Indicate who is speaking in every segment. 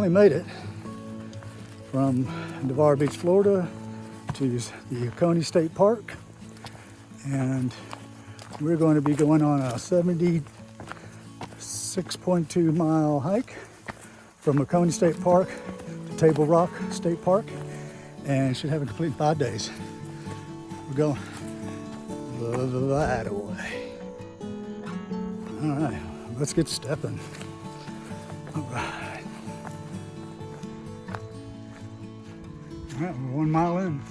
Speaker 1: finally made it from Navarre Beach, Florida to the Oconee State Park, and we're going to be going on a 76.2 mile hike from Oconee State Park to Table Rock State Park, and should have it complete in 5 days. We're going that way. All right, let's get stepping. All right. All right, we're 1 mile in.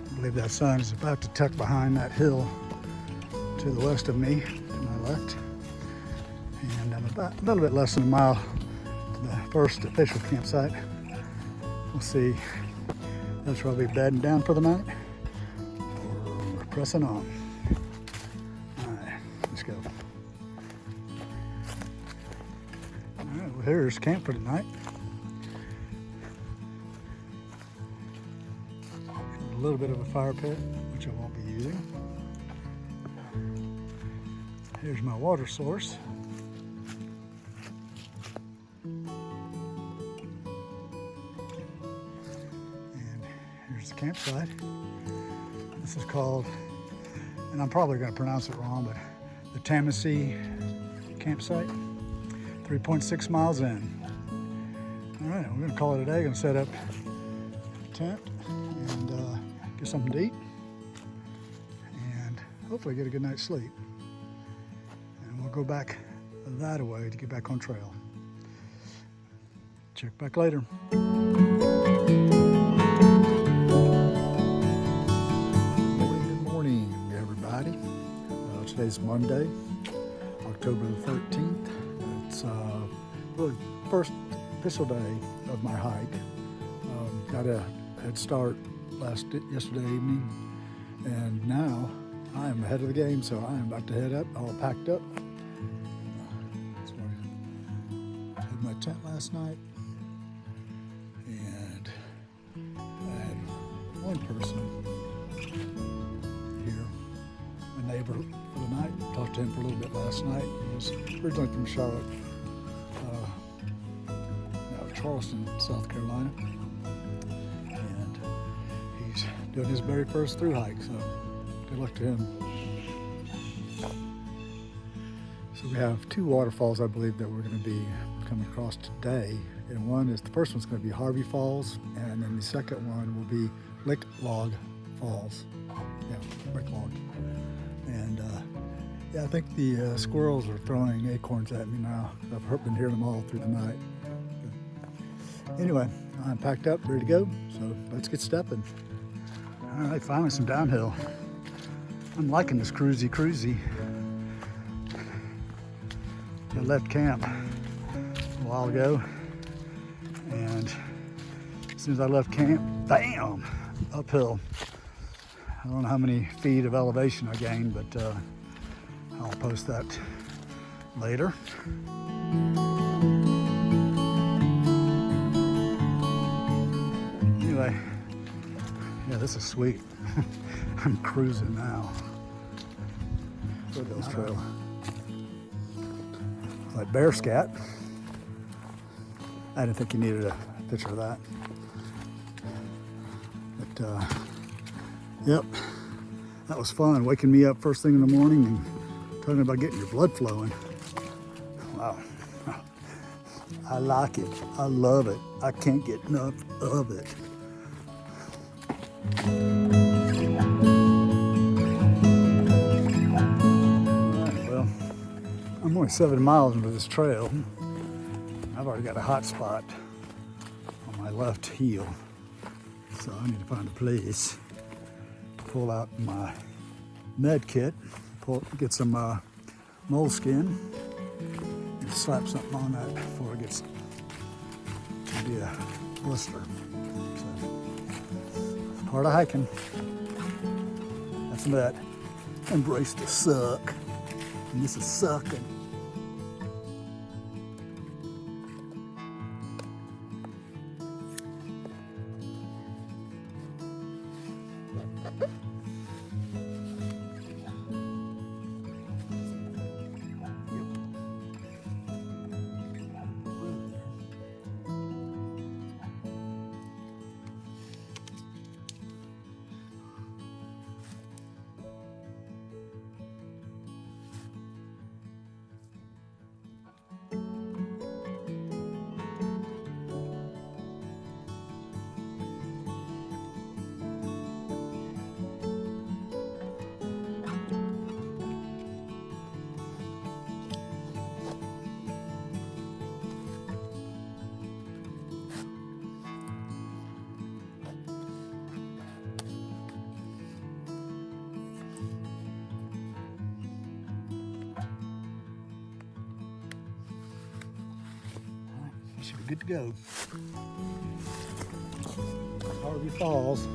Speaker 1: I believe that sun is about to tuck behind that hill to the west of me, to my left. And I'm about a little bit less than a mile to the first official campsite. We'll see. That's where I'll be bedding down for the night. We're pressing on. All right, let's go. All right, well, here's camp for tonight. A little bit of a fire pit, which I won't be using. Here's my water source. And here's the campsite. This is called, and I'm probably going to pronounce it wrong, but the Tamasee campsite. 3.6 miles in. All right, we're going to call it a day. Going to set up a tent and get something to eat, and hopefully get a good night's sleep. And we'll go back that way to get back on trail. Check back later. Good morning, everybody. Today's Monday, October the 13th. It's really first official day of my hike. Got a head start yesterday evening, and now I am ahead of the game, so I am about to head up, all packed up. That's where I had my tent last night, and I had one person here, a neighbor for the night. Talked to him for a little bit last night. He was originally from Charlotte, Charleston, South Carolina. Doing his very first through hike, so good luck to him. So we have 2 waterfalls, I believe, that we're going to be coming across today. And the first one's going to be Harvey Falls, and then the second one will be Lick Log Falls. Yeah, Lick Log. And yeah, I think the squirrels are throwing acorns at me now. I've been hearing them all through the night. But anyway, I'm packed up, ready to go, so let's get stepping. All right, finally some downhill. I'm liking this cruisy. I left camp a while ago, and as soon as I left camp, bam, uphill. I don't know how many feet of elevation I gained, but I'll post that later. Anyway. Yeah, this is sweet. I'm cruising now. Foothills Trail. Like bear scat. I didn't think you needed a picture of that. But, yep, that was fun. Waking me up first thing in the morning and talking about getting your blood flowing. Wow. I like it. I love it. I can't get enough of it. Alright, well, I'm only 7 miles into this trail. I've already got a hot spot on my left heel. So I need to find a place to pull out my med kit, get some moleskin, and slap something on that before it gets to be a blister. So, part of hiking. That's that. Embrace the suck. And this is sucking. Should be good to go. Harvey Falls.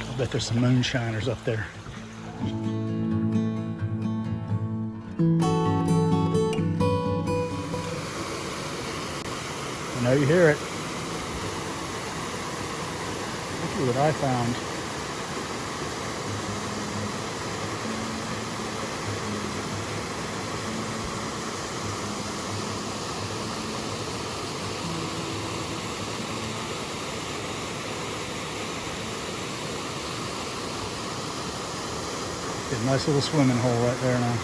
Speaker 1: I bet there's some moonshiners up there. I know you hear it. Look at what I found. Get a nice little swimming hole right there now.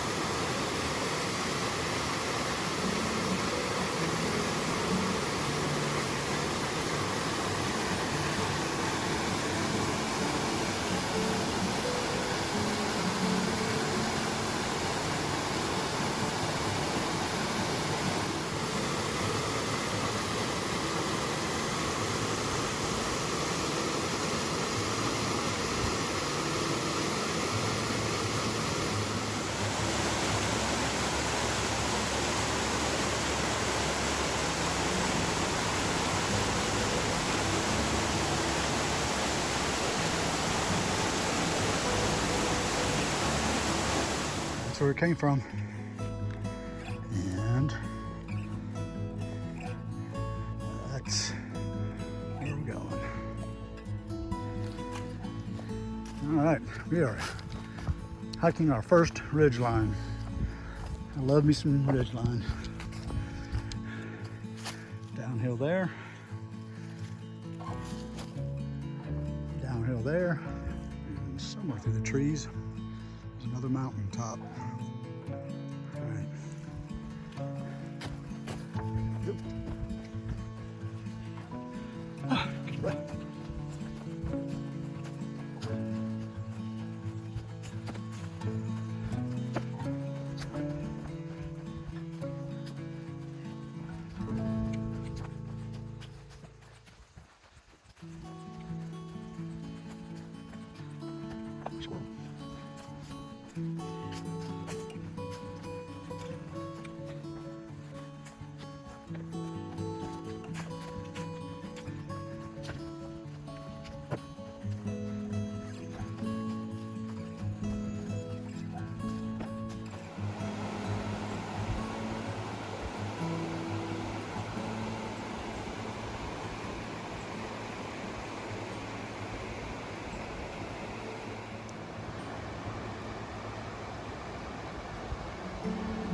Speaker 1: That's where it came from. And that's where we're going. All right, we are hiking our first ridge line. I love me some ridge line. Downhill there. Downhill there. And somewhere through the trees, there's another mountain top. All right. Yep. Ah, good way.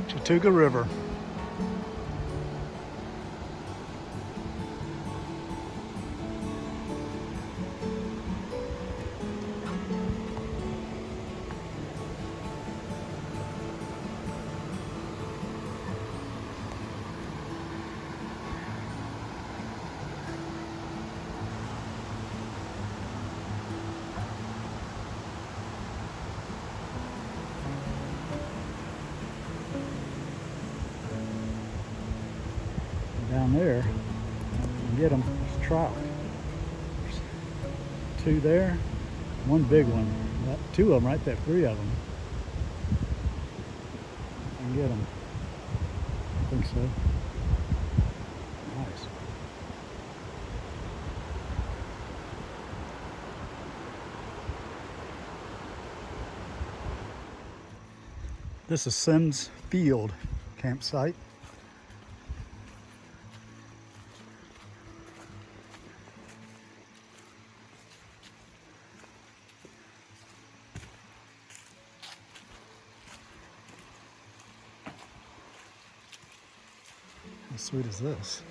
Speaker 1: Chattooga River. Down there, you can get them, there's trout. There's two there, one big one. Two of them right there, three of them. You can get them. I think so. Nice. This is Sims Field campsite. How sweet is this?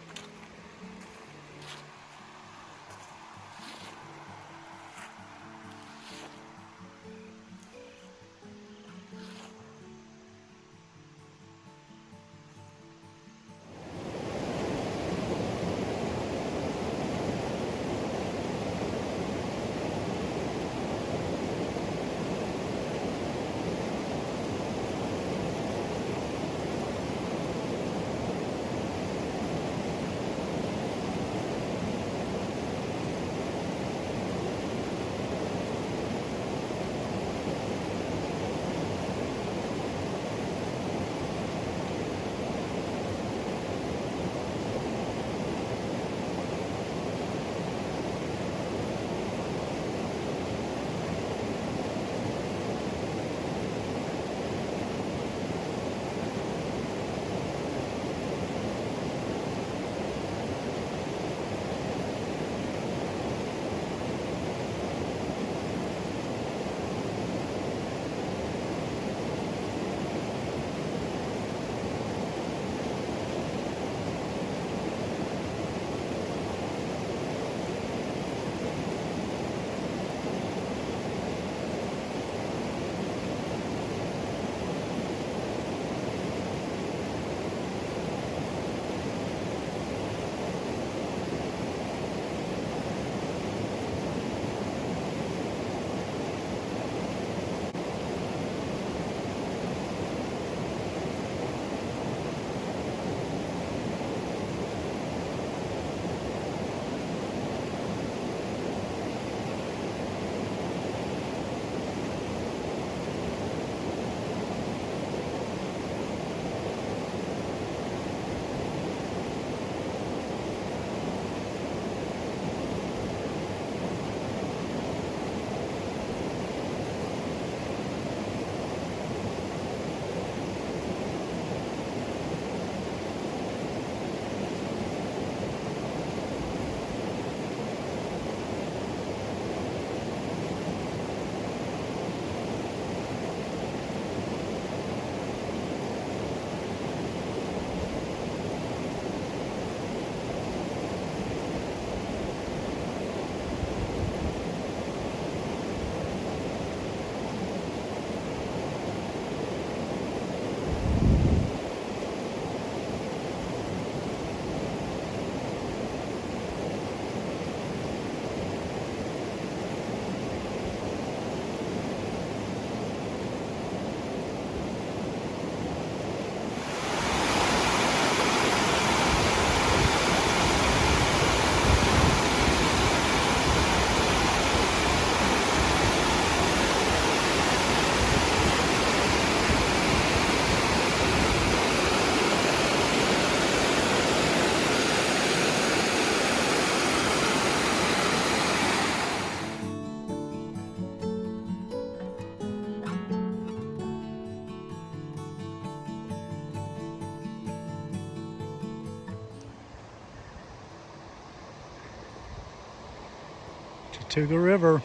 Speaker 1: Chattooga River.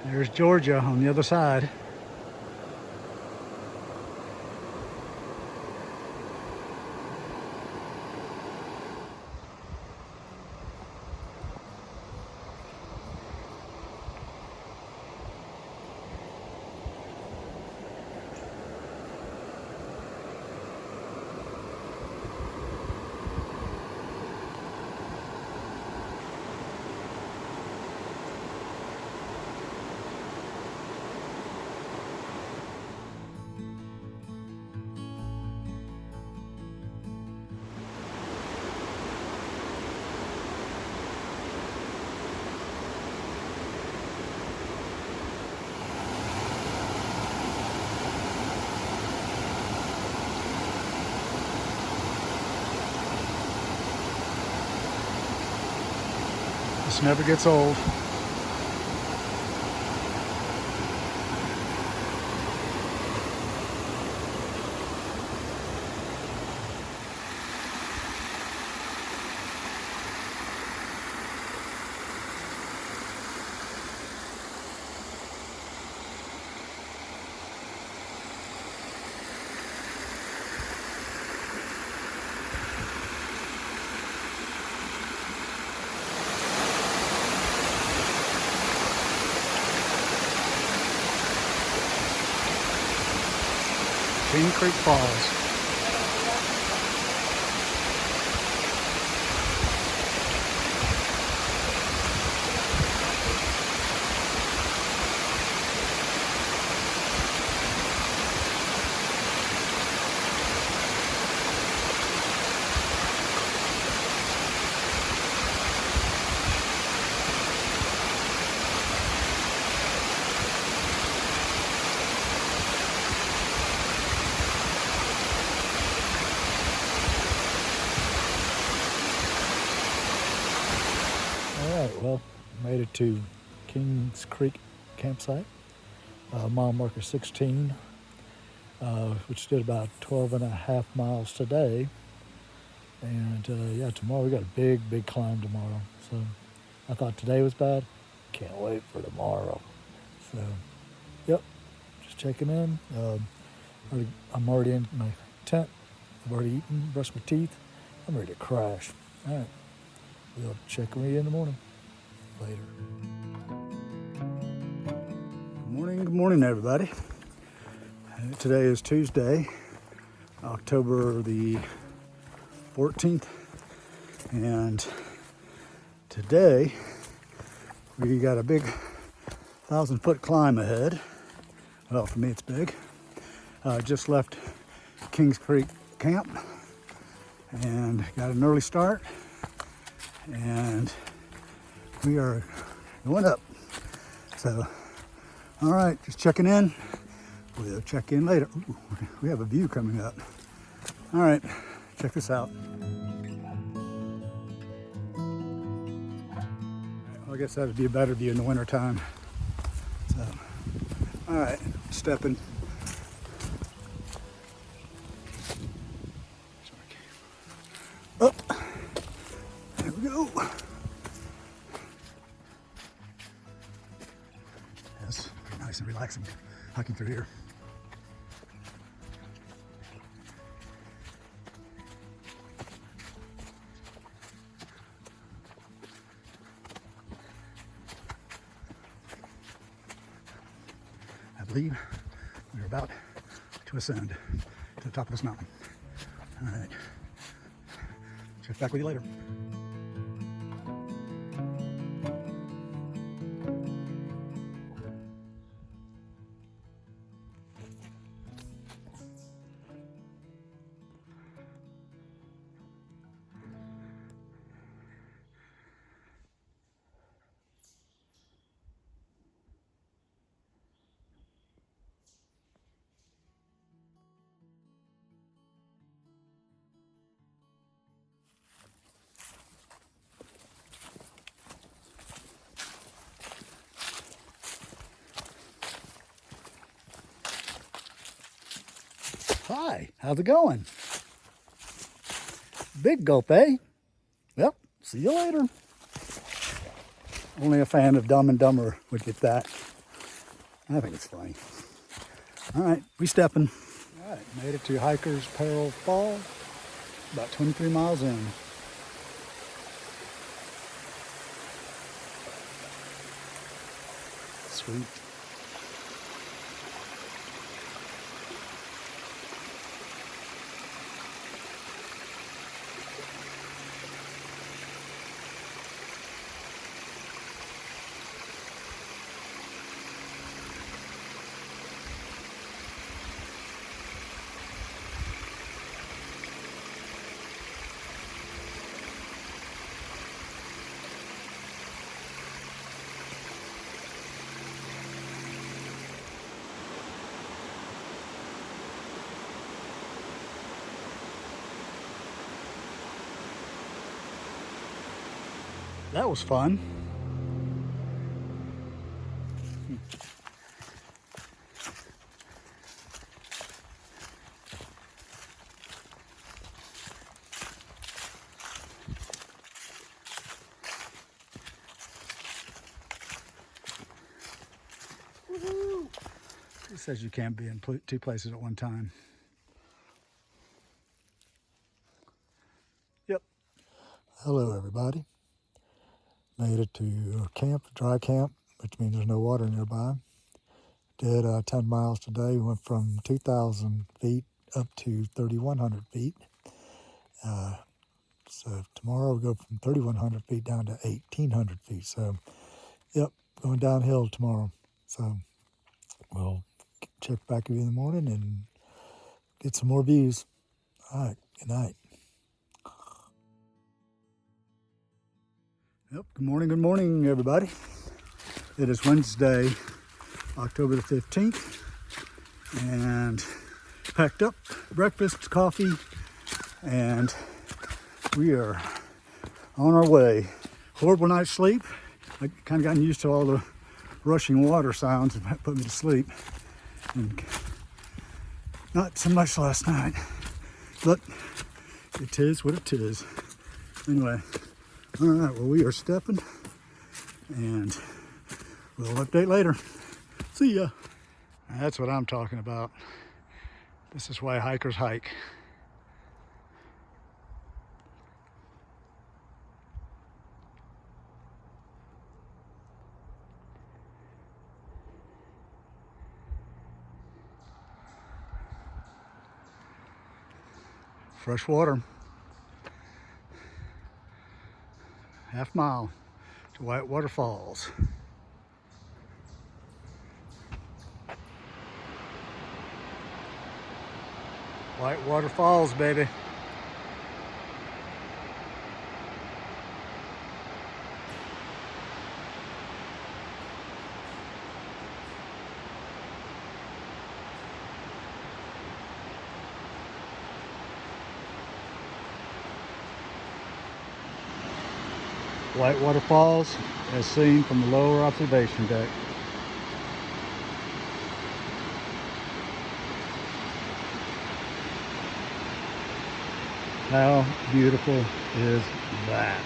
Speaker 1: There's Georgia on the other side. This never gets old. King Creek Falls. Alright, well, made it to Kings Creek campsite, mile marker 16, which did about 12.5 miles today. And yeah, tomorrow we got a big climb tomorrow. So I thought today was bad. Can't wait for tomorrow. So, yep, just checking in. I'm already in my tent. I've already eaten, brushed my teeth. I'm ready to crash. All right. We'll check me in the morning. Later. Good morning, everybody. Today is Tuesday, October the 14th, and today we got a big 1,000-foot climb ahead. Well, for me it's big. Just left Kings Creek camp and got an early start, and we are going up. So, all right, just checking in. We'll check in later. Ooh, we have a view coming up. All right, check this out. Well, I guess that would be a better view in the wintertime. So, all right, stepping. Up. There we go. Yes, nice and relaxing hiking through here. I believe we're about to ascend to the top of this mountain. All right. Check back with you later. Hi, how's it going? Big gulp, eh? Yep, see you later. Only a fan of Dumb and Dumber would get that. I think it's funny. All right, we stepping. All right, made it to Hiker's Peril Fall, about 23 miles in. Sweet. That was fun. says you can't be in two places at one time. Yep. Hello, everybody. Made it to camp, dry camp, which means there's no water nearby. Did 10 miles today. We went from 2,000 feet up to 3,100 feet. So tomorrow we go from 3,100 feet down to 1,800 feet. So, yep, going downhill tomorrow. So we'll check back with you in the morning and get some more views. All right, good night. Yep, good morning, everybody. It is Wednesday, October the 15th, and packed up breakfast, coffee, and we are on our way. Horrible night's sleep. I kind of gotten used to all the rushing water sounds that put me to sleep. And not so much last night, but it is what it is. Anyway, all right, well, we are stepping, and we'll update later. See ya. That's what I'm talking about. This is why hikers hike. Fresh water. Half mile to Whitewater Falls. Whitewater Falls, baby. Whitewater Falls as seen from the lower observation deck. How beautiful is that?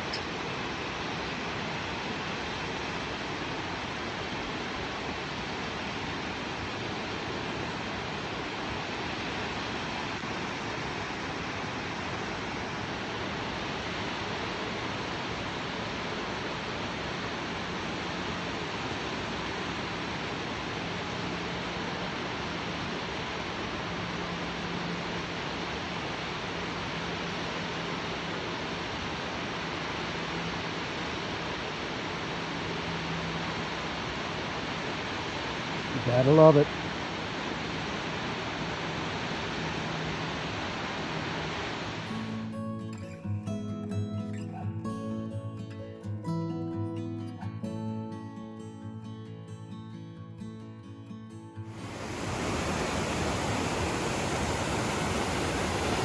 Speaker 1: You gotta love it.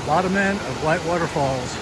Speaker 1: Bottom end of Whitewater Falls.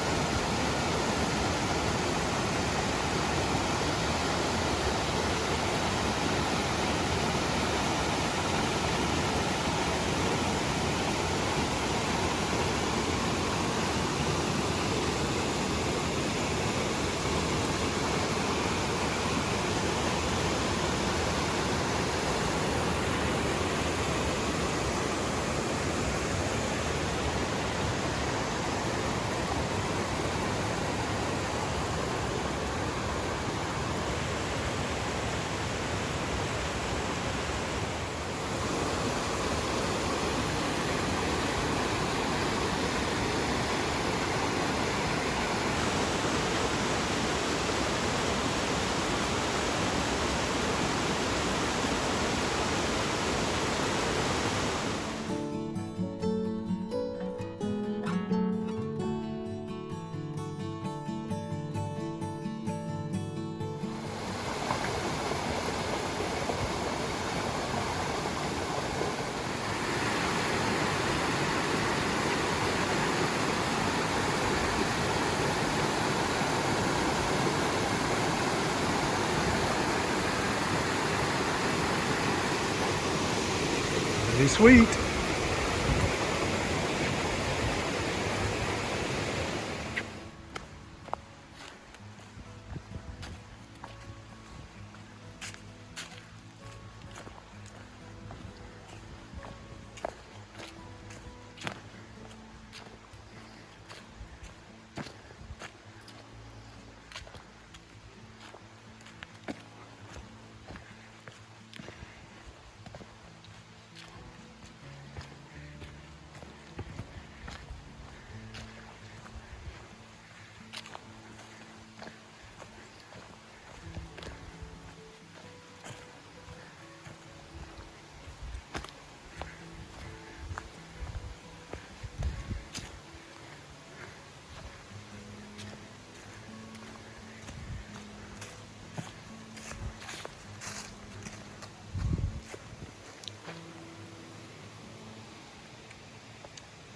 Speaker 1: Pretty sweet.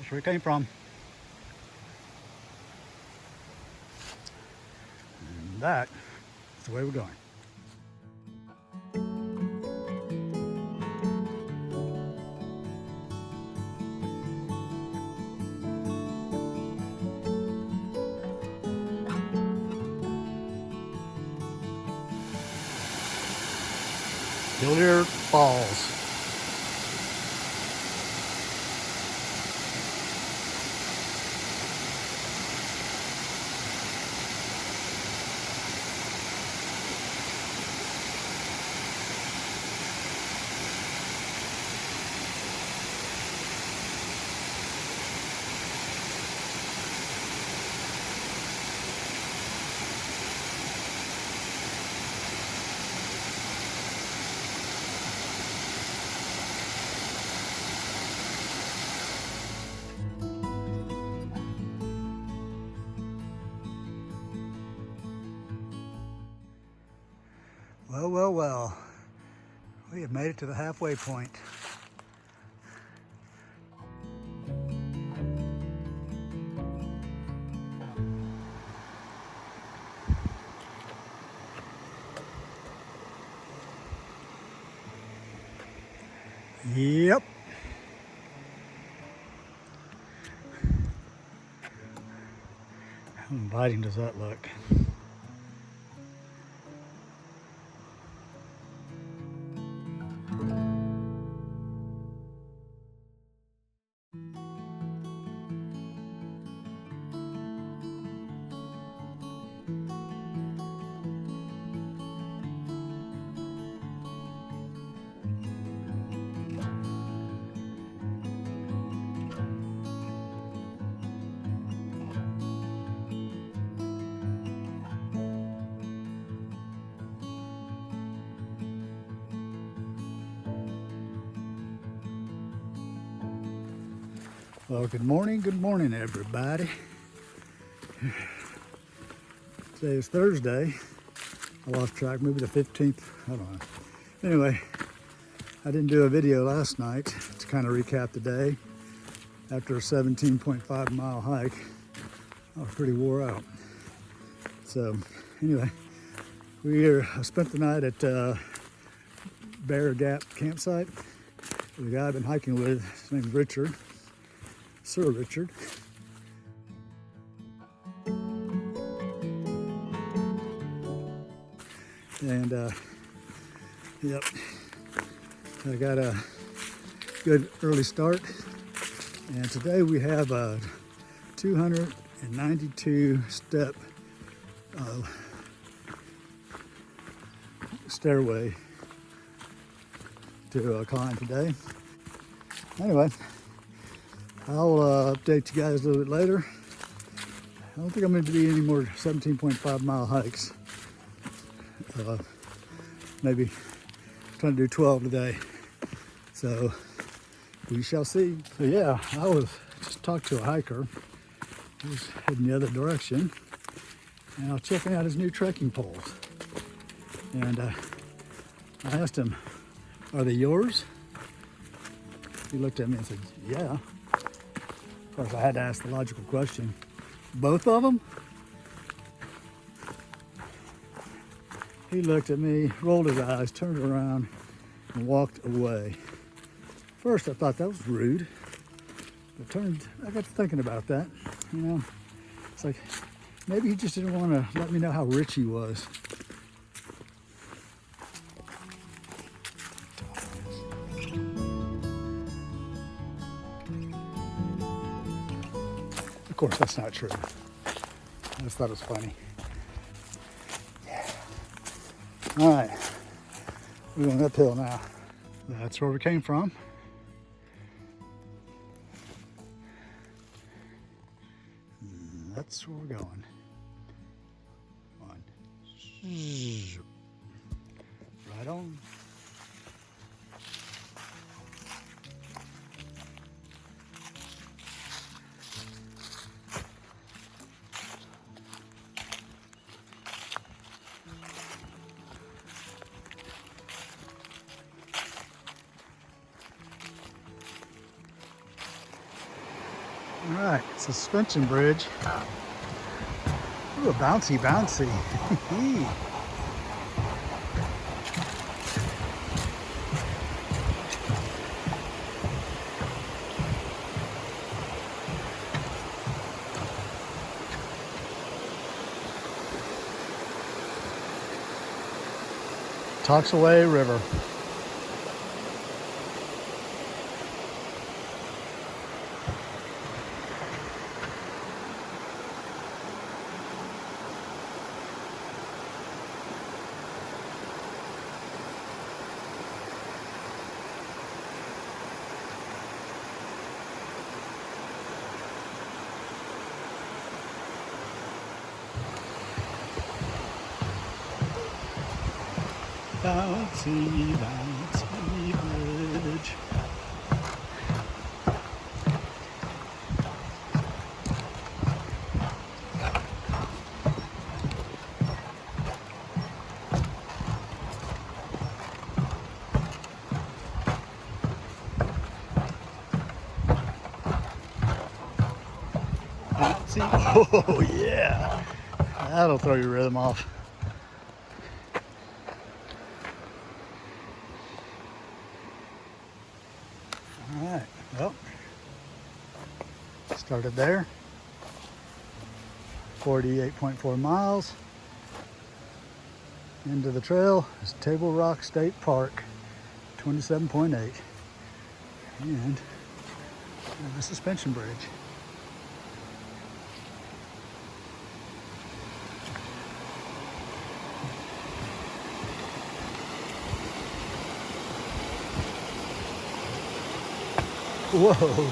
Speaker 1: That's where it came from. And that is the way we're going. Killdeer Falls. Well, well, well, we have made it to the halfway point. Yep. How inviting does that look? Well, good morning, everybody. Today is Thursday. I lost track, maybe the 15th, I don't know. Anyway, I didn't do a video last night to kind of recap the day. After a 17.5 mile hike, I was pretty wore out. So anyway, I spent the night at Bear Gap campsite. The guy I've been hiking with, his name's Richard. Sir Richard. And yep, I got a good early start. And today we have a 292 step stairway to climb today. Anyway, I'll update you guys a little bit later. I don't think I'm going to do any more 17.5 mile hikes. Maybe trying to do 12 today. So we shall see. So yeah, I was just talked to a hiker. He was heading the other direction. And I was checking out his new trekking poles. And I asked him, "Are they yours?" He looked at me and said, "Yeah." Of course, I had to ask the logical question, "Both of them?" He looked at me, rolled his eyes, turned around, and walked away. First, I thought that was rude. But I got to thinking about that. You know, it's like, maybe he just didn't want to let me know how rich he was. Of course, that's not true. I just thought it was funny. Yeah. All right, we're going uphill now. That's where we came from. That's where we're going. On. Right on. All right, suspension bridge. Ooh, a bouncy, bouncy. Toxaway River. Bouncy, bouncy bridge. Bouncy. Oh yeah, that'll throw your rhythm off. All right, well, started there. 48.4 miles. Into the trail is Table Rock State Park, 27.8. And the suspension bridge. Whoa.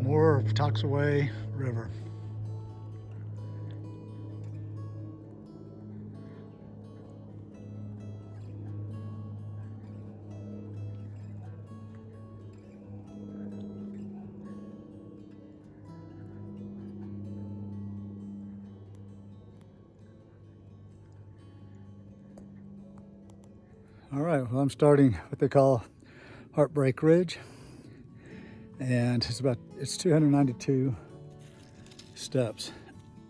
Speaker 1: More of Toxaway River. All right, well, I'm starting what they call Heartbreak Ridge, and it's 292 steps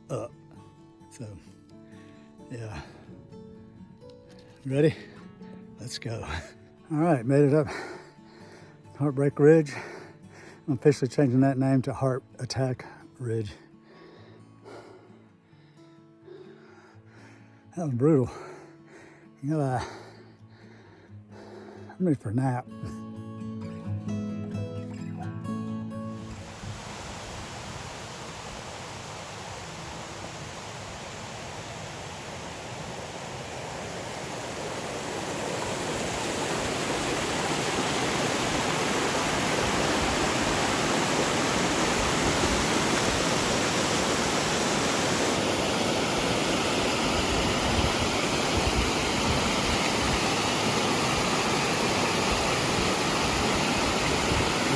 Speaker 1: up. So, yeah. Ready? Let's go. All right, made it up Heartbreak Ridge. I'm officially changing that name to Heart Attack Ridge. That was brutal. I'm ready for a nap.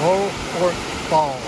Speaker 1: Low Fork Falls.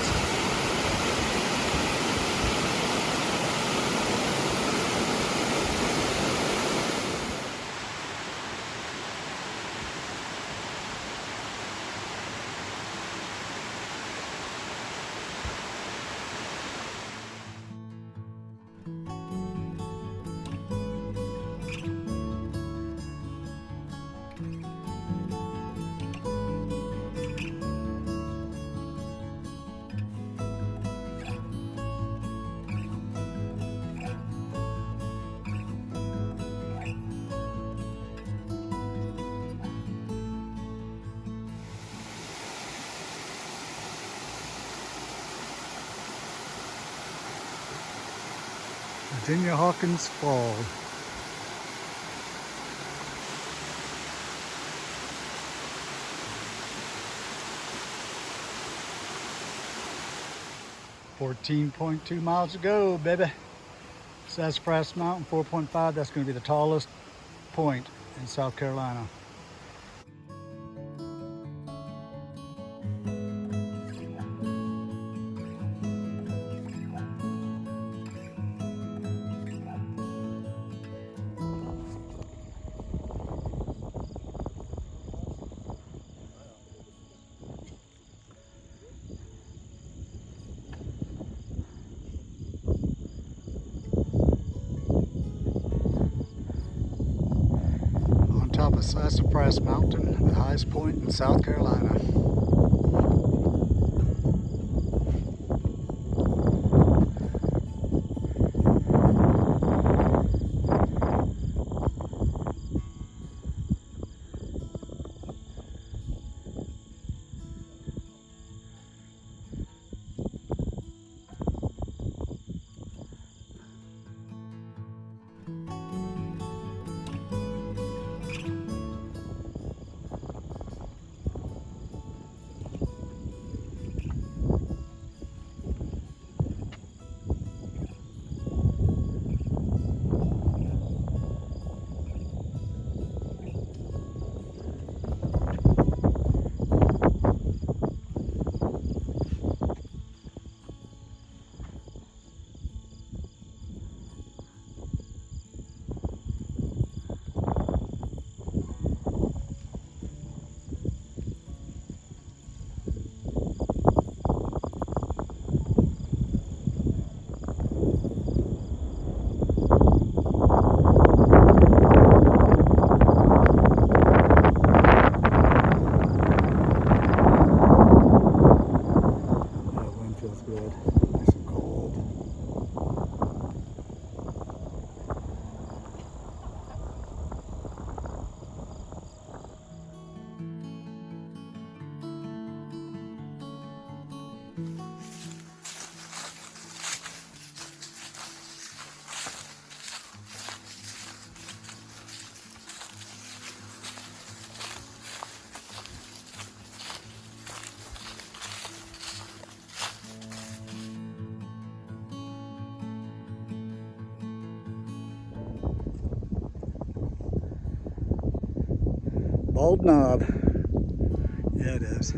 Speaker 1: Virginia Hawkins Falls. 14.2 miles to go, baby. Sassafras Mountain, 4.5. That's going to be the tallest point in South Carolina. Top of Sassafras Mountain, the highest point in South Carolina. Feels good, nice and cold. Bald knob. Yeah, it is.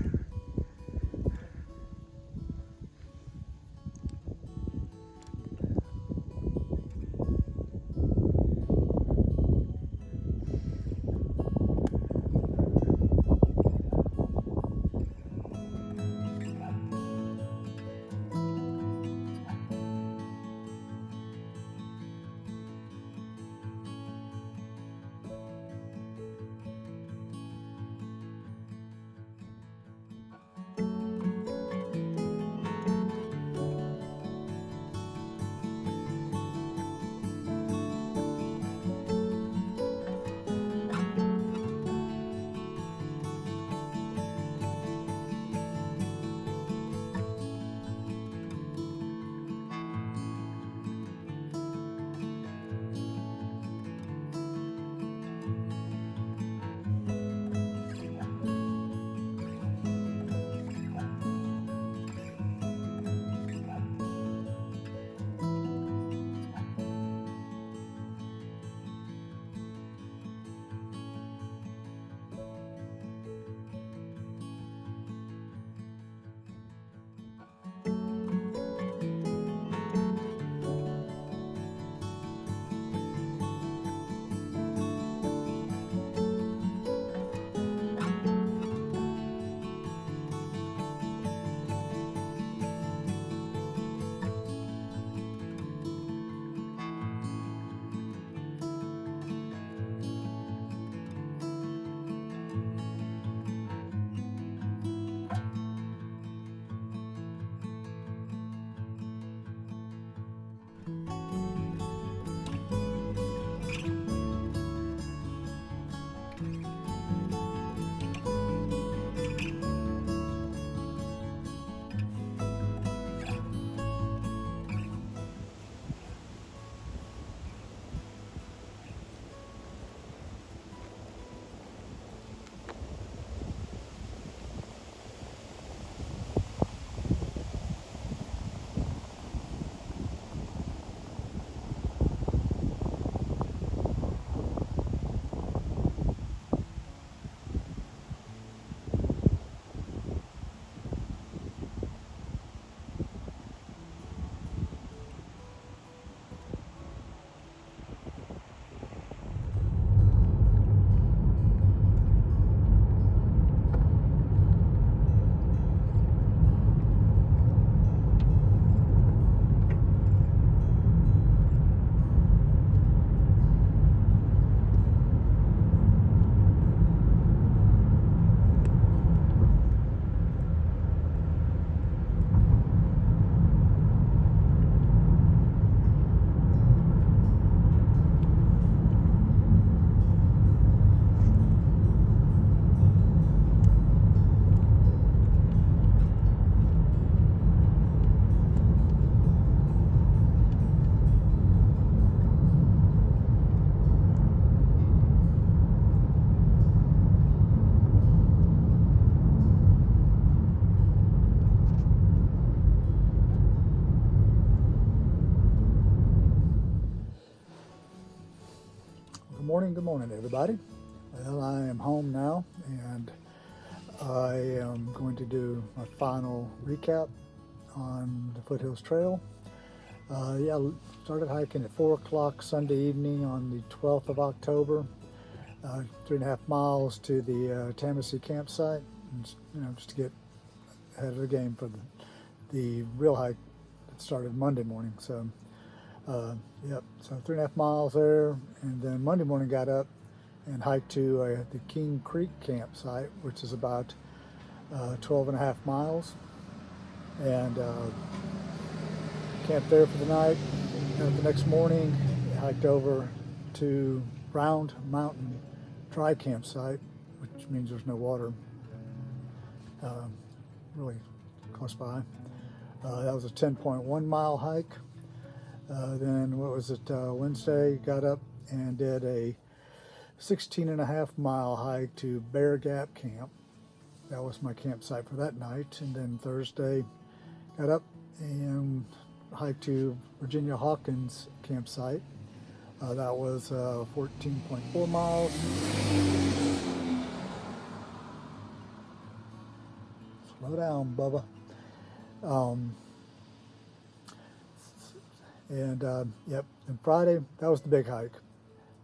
Speaker 1: Good morning, everybody. Well, I am home now, and I am going to do my final recap on the Foothills Trail. Started hiking at 4 o'clock Sunday evening on the 12th of October. 3.5 miles to the Tamassee campsite, and, just to get ahead of the game for the real hike that started Monday morning. So, so 3.5 miles there, and then Monday morning got up and hiked to the King Creek campsite, which is about 12.5 miles, and camped there for the night. And the next morning, hiked over to Round Mountain Dry Campsite, which means there's no water, really close by. That was a 10.1 mile hike. Then Wednesday, got up and did a 16.5 mile hike to Bear Gap Camp. That was my campsite for that night. And then Thursday, got up and hiked to Virginia Hawkins campsite. That was 14.4 miles. Slow down, Bubba. And Friday, that was the big hike.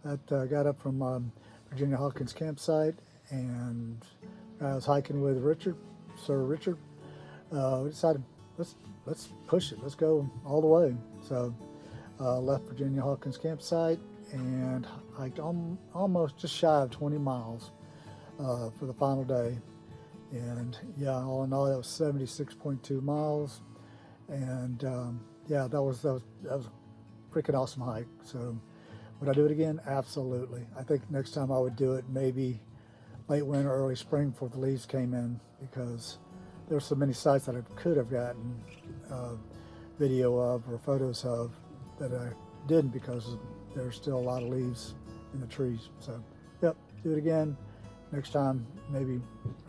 Speaker 1: That got up from Virginia Hawkins campsite, and I was hiking with Sir Richard. We decided, let's push it. Let's go all the way. So left Virginia Hawkins campsite and hiked almost just shy of 20 miles for the final day. And all in all, that was 76.2 miles. And that was a freaking awesome hike. So would I do it again? Absolutely. I think next time I would do it maybe late winter, early spring before the leaves came in, because there's so many sites that I could have gotten video of or photos of that I didn't, because there's still a lot of leaves in the trees. So, do it again next time, maybe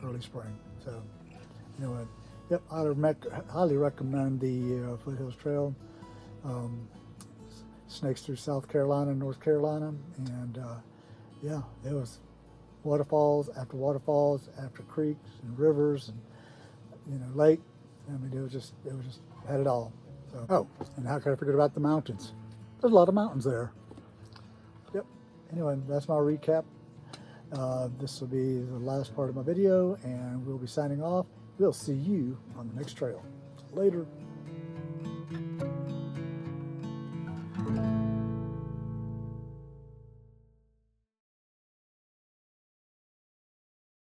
Speaker 1: early spring. So, highly recommend the Foothills Trail. Snakes through South Carolina and North Carolina, and it was waterfalls after creeks and rivers and lake. I mean, it was just had it all. So, and how could I forget about the mountains? There's a lot of mountains there. Anyway, that's my recap. This will be the last part of my video, and we'll be signing off. We'll see you on the next trail. Later.